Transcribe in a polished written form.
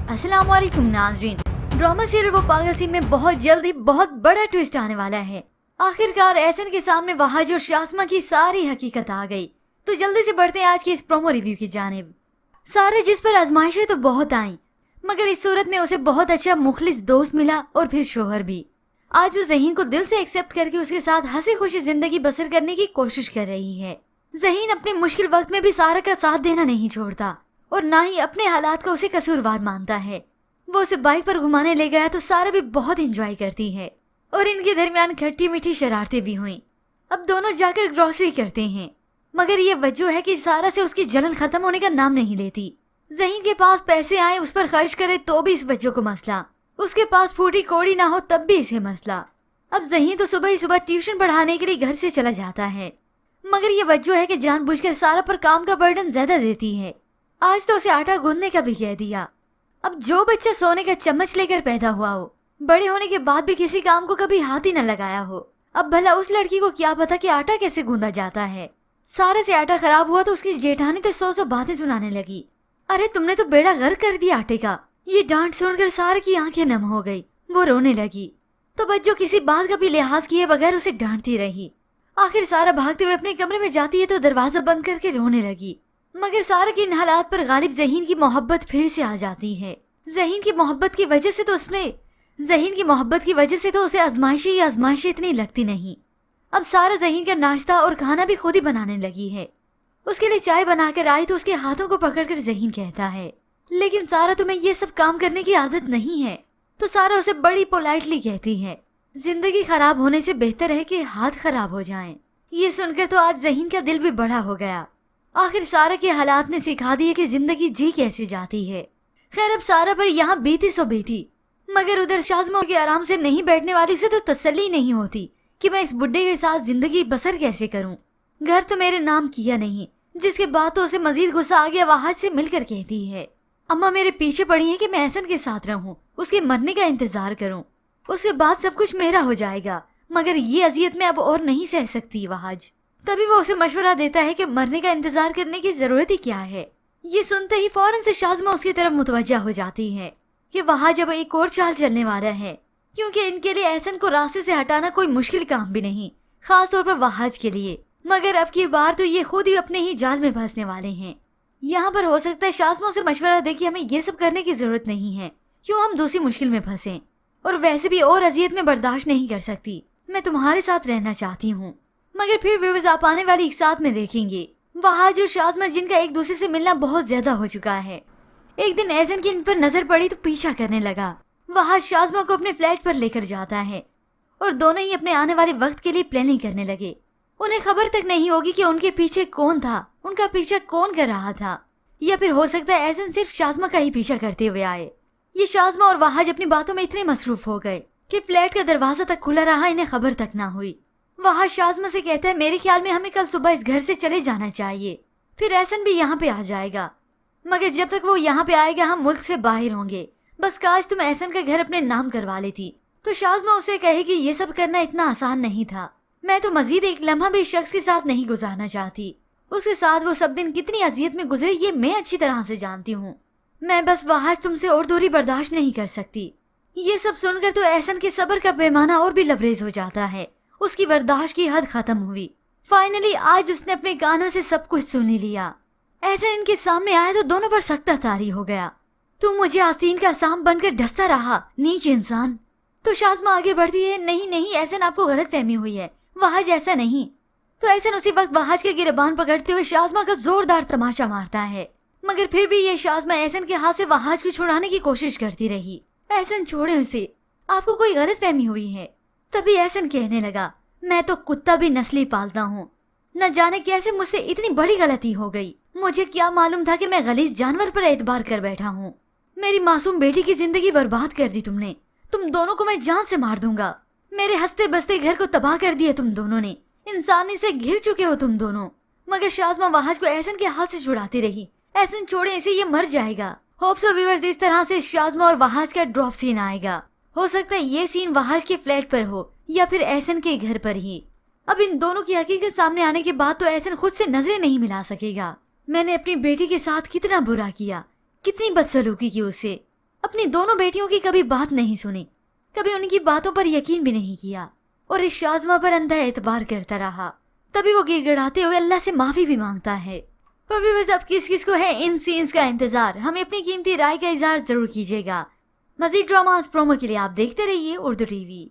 अस्सलाम वालेकुम नाज़रीन। ड्रामा सीरियल वो पागल सीन में बहुत जल्द ही बहुत बड़ा ट्विस्ट आने वाला है। आखिरकार एहसन के सामने वहाज और शासमा की सारी हकीकत आ गई। तो जल्दी से बढ़ते हैं आज की इस प्रोमो रिव्यू की जानिब। सारे जिस पर आजमाइशें तो बहुत आई, मगर इस सूरत में उसे बहुत अच्छा मुखलिस दोस्त मिला और फिर शोहर भी। आज वो ज़हीन को दिल से एक्सेप्ट करके उसके साथ हंसी खुशी जिंदगी बसर करने की कोशिश कर रही है। ज़हीन अपने मुश्किल वक्त में भी सारा का साथ देना नहीं छोड़ता और ना ही अपने हालात को उसे कसूरवार मानता है। वो उसे बाइक पर घुमाने ले गया तो सारा भी बहुत एंजॉय करती है और इनके दरमियान खट्टी मीठी शरारतें भी हुई। अब दोनों जाकर ग्रोसरी करते हैं, मगर ये वजह है कि सारा से उसकी जलन खत्म होने का नाम नहीं लेती। ज़हीन के पास पैसे आए उस पर खर्च करे तो भी इस वजह को मसला, उसके पास फूटी कोड़ी ना हो तब भी इसे मसला। अब ज़हीन तो सुबह ही सुबह ट्यूशन पढ़ाने के लिए घर से चला जाता है, मगर ये वजह है कि जानबूझकर सारा पर काम का बर्डन ज्यादा देती है। आज तो उसे आटा गूंदने का भी कह दिया। अब जो बच्चा सोने का चम्मच लेकर पैदा हुआ हो, बड़े होने के बाद भी किसी काम को कभी हाथ ही न लगाया हो, अब भला उस लड़की को क्या पता कि आटा कैसे गूंदा जाता है। सारे से आटा खराब हुआ तो उसकी जेठानी तो सौ बातें सुनाने लगी। अरे तुमने तो बेड़ा गर्क कर दिया आटे का। ये डांट सुनकर सारा की आंखें नम हो गई, वो रोने लगी। तो बच्चों किसी बात का भी लिहाज किए बगैर उसे डांटती रही। आखिर सारा भागते हुए अपने कमरे में जाती है तो दरवाजा बंद करके रोने लगी, मगर सारा के इन हालात पर गालिब ज़हीन की मोहब्बत फिर से आ जाती है। ज़हीन की मोहब्बत की वजह से तो उसे आजमाइशें इतनी लगती नहीं। अब सारा ज़हीन का नाश्ता और खाना भी खुद ही बनाने लगी है। उसके लिए चाय बनाकर आई तो उसके हाथों को पकड़कर ज़हीन कहता है, लेकिन सारा तुम्हें ये सब काम करने की आदत नहीं है। तो सारा उसे बड़ी पोलाइटली कहती है, जिंदगी खराब होने से बेहतर है कि हाथ खराब हो जाएं। ये सुनकर तो आज ज़हीन का दिल भी बड़ा हो गया। आखिर सारा के हालात ने सिखा दिए कि जिंदगी जी कैसे जाती है। खैर अब सारा पर यहाँ बीती सो बीती, मगर उधर शाज़मा के आराम से नहीं बैठने वाली उसे तो तसल्ली नहीं होती कि मैं इस बुड्ढे के साथ जिंदगी बसर कैसे करूं। घर तो मेरे नाम किया नहीं, जिसके बाद तो उसे मजीद गुस्सा आ गया। वहाज से मिलकर कहती है, अम्मा मेरे पीछे पड़ी है कि मैं एहसन के साथ रहूं, उसके मरने का इंतजार करूं, उसके बाद सब कुछ मेरा हो जाएगा। मगर ये अजियत में अब और नहीं सह सकती वहाज। तभी वो उसे मशवरा देता है कि मरने का इंतजार करने की जरूरत ही क्या है। ये सुनते ही फौरन से शाज़मा उसकी तरफ मुतवज्जा हो जाती है कि वहाज अब एक और चाल चलने वाला है, क्योंकि इनके लिए एहसन को रास्ते से हटाना कोई मुश्किल काम भी नहीं, खास तौर पर वहाज के लिए। मगर अब की बार तो ये खुद ही अपने ही जाल में फंसने वाले हैं। यहाँ पर हो सकता है शाज़मा से मशवरा दे कि हमें ये सब करने की जरूरत नहीं है, क्यों हम दूसरी मुश्किल में फंसे, और वैसे भी और अजियत में बर्दाश्त नहीं कर सकती। मैं तुम्हारे साथ रहना चाहती हूँ। मगर फिर व्यूअर्स आप आने वाली एक साथ में देखेंगे वहाज और शाज़मा जिनका एक दूसरे से मिलना बहुत ज्यादा हो चुका है। एक दिन एहसन की इन पर नजर पड़ी तो पीछा करने लगा। वहाज शाज़मा को अपने फ्लैट पर लेकर जाता है और दोनों ही अपने आने वाले वक्त के लिए प्लानिंग करने लगे। उन्हें खबर तक नहीं होगी कि उनके पीछे कौन था, उनका पीछा कौन कर रहा था, या फिर हो सकता है एहसन सिर्फ शाज़मा का ही पीछा करते हुए आए। ये शाज़मा और वहाज अपनी बातों में इतने मसरूफ हो गए कि फ्लैट का दरवाजा तक खुला रहा, इन्हें खबर तक ना हुई। वहाज शाज़मा से कहता है, मेरे ख्याल में हमें कल सुबह इस घर से चले जाना चाहिए, फिर एहसन भी यहाँ पे आ जाएगा। मगर जब तक वो यहाँ पे आएगा हम मुल्क से बाहर होंगे। बस काश तुम एहसन का घर अपने नाम करवा लेती। तो शाज़मा उसे कहे कि ये सब करना इतना आसान नहीं था। मैं तो मजीद एक लम्हा भी इस शख्स के साथ नहीं गुजारना चाहती। उसके साथ वो सब दिन कितनी अजियत में गुजरे ये मैं अच्छी तरह से जानती हूँ। मैं बस वहाज तुमसे और दूरी बर्दाश्त नहीं कर सकती। ये सब सुनकर तो एहसन के सब्र का पैमाना और भी लबरेज हो जाता है। उसकी बर्दाश्त की हद खत्म हुई। फाइनली आज उसने अपने कानों से सब कुछ सुन लिया। एहसन इनके सामने आया तो दोनों पर सख्त तारी हो गया। तुम मुझे आस्तीन का साम बनकर ढसता रहा, नीच इंसान। तो शाज़मा आगे बढ़ती है, नहीं नहीं एहसन आपको गलत फहमी हुई है, वहाज ऐसा नहीं। तो एहसन उसी वक्त वहाज के गिरबान पकड़ते हुए शाज़मा का जोरदार तमाशा मारता है, मगर फिर भी ये शाज़मा एहसन के हाथ से वहाज को छुड़ाने की कोशिश करती रही। एहसन छोड़े उसे, आपको कोई गलत फहमी हुई है। तभी एहसन कहने लगा, मैं तो कुत्ता भी नस्ली पालता हूँ, न जाने कैसे मुझसे इतनी बड़ी गलती हो गई। मुझे क्या मालूम था कि मैं गलीज जानवर पर एतबार कर बैठा हूँ। मेरी मासूम बेटी की जिंदगी बर्बाद कर दी तुमने। तुम दोनों को मैं जान से मार दूंगा। मेरे हंसते बसते घर को तबाह कर दिया तुम दोनों ने। इंसानी से घिर चुके हो तुम दोनों। मगर शाज़मा वहाज को एहसन के हाथ से छुड़ाती रही। एहसन छोड़े इसे, ये मर जाएगा। होप सो व्यूअर्स इस तरह से शाज़मा और वहाज का ड्रॉप सीन आएगा। हो सकता है ये सीन वहाज के फ्लैट पर हो या फिर एहसन के घर पर ही। अब इन दोनों की हकीकत सामने आने के बाद तो एहसन खुद से नजरें नहीं मिला सकेगा। मैंने अपनी बेटी के साथ कितना बुरा किया, कितनी बदसलूकी की उसे। اپنی دونوں بیٹیوں کی کبھی بات نہیں سنی، کبھی ان کی باتوں پر یقین بھی نہیں کیا اور اس شازمہ پر اندھا اعتبار کرتا رہا۔ تبھی وہ گڑ گڑاتے ہوئے اللہ سے معافی بھی مانگتا ہے۔ پر بھی بس اب کس کو ہے ان سینز کا انتظار؟ ہمیں اپنی قیمتی رائے کا اظہار ضرور کیجیے گا۔ مزید ڈراماز پرومو کے لیے آپ دیکھتے رہیے اردو ٹی وی۔